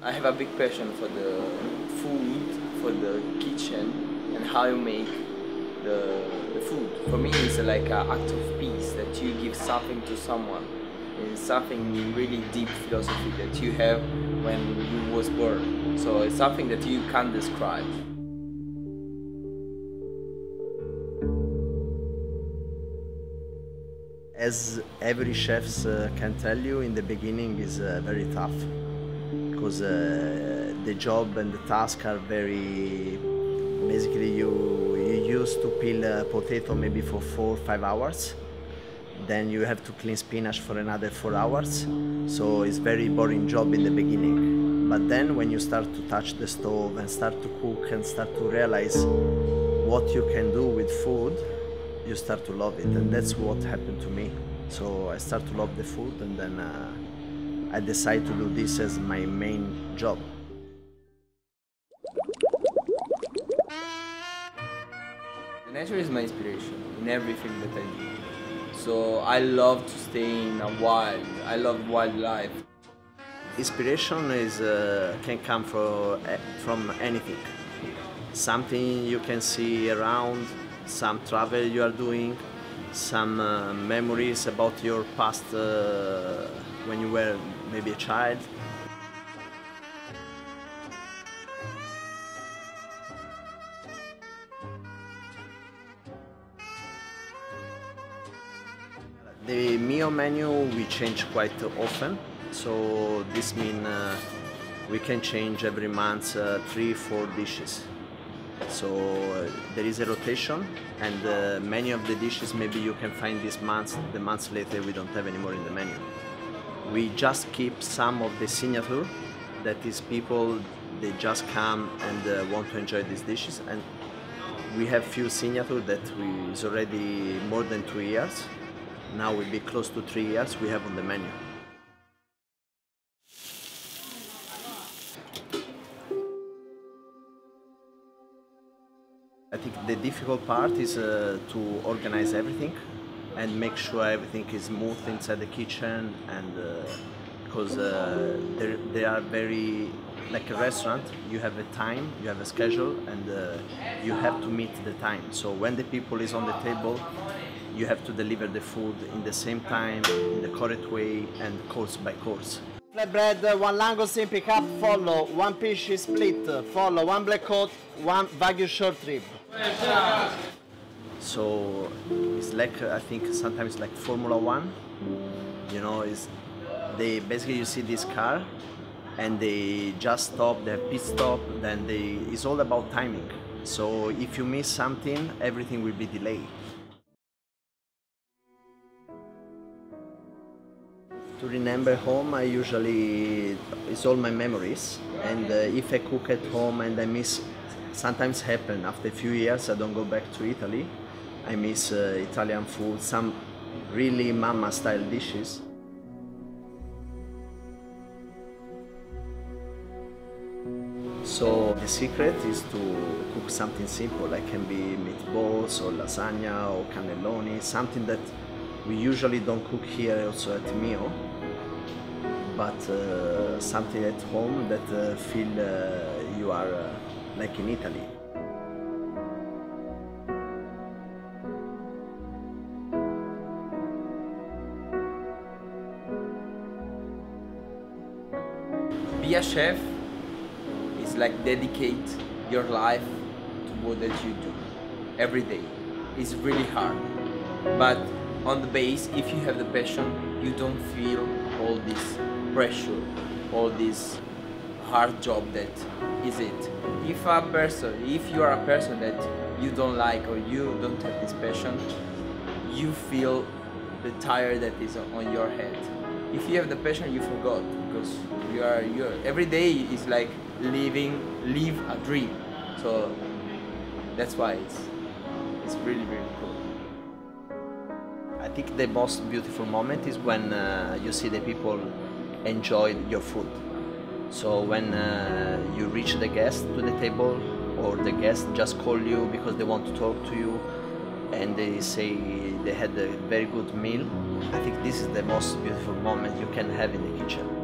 I have a big passion for the food, for the kitchen, and how you make the food. For me, it's like an act of peace that you give something to someone. It's something really deep philosophy that you have when you was born. So it's something that you can't describe. As every chef can tell you, in the beginning is very tough, because the job and the task are very, basically you used to peel a potato maybe for 4 or 5 hours, then you have to clean spinach for another 4 hours, so it's very boring job in the beginning. But then when you start to touch the stove and start to cook and start to realize what you can do with food, you start to love it, and that's what happened to me. So I start to love the food, and then I decide to do this as my main job. The nature is my inspiration in everything that I do. So I love to stay in a wild. I love wildlife. Inspiration is can come from anything. Something you can see around, some travel you are doing, some memories about your past when you were maybe a child. The meal menu we change quite often, so this means we can change every month 3-4 dishes. So there is a rotation, and many of the dishes maybe you can find this month, the months later we don't have anymore in the menu. We just keep some of the signature, that is people, they just come and want to enjoy these dishes, and we have few signature that is already more than 2 years. Now we'll be close to 3 years we have on the menu. I think the difficult part is to organize everything and make sure everything is smooth inside the kitchen, and because they are very, like a restaurant, you have a time, you have a schedule, and you have to meet the time. So when the people is on the table, you have to deliver the food in the same time, in the correct way, and course by course. Flatbread, 1 langoustine pick up, follow 1 fish split, follow 1 black coat, 1 Wagyu short rib. So it's like, I think sometimes like Formula 1, you know, is they basically, you see this car and they just stop, they have pit stop, then it's all about timing. So if you miss something, everything will be delayed. To remember home, I usually, it's all my memories, and if I cook at home and I miss, sometimes happen after a few years I don't go back to Italy, I miss Italian food, some really mama style dishes. So the secret is to cook something simple, like can be meatballs or lasagna or cannelloni, something that we usually don't cook here also at Mio, but something at home that feel you are like in Italy. Be a chef is like dedicate your life to what that you do every day. It's really hard, but on the base, if you have the passion, you don't feel all this pressure, all this hard job that is it. If you are a person that you don't like or you don't have this passion, you feel the tire that is on your head. If you have the passion, you forgot, because you're every day is like live a dream. So that's why it's really, really cool. I think the most beautiful moment is when you see the people enjoy your food. So when you reach the guest to the table, or the guest just call you because they want to talk to you, and they say they had a very good meal, I think this is the most beautiful moment you can have in the kitchen.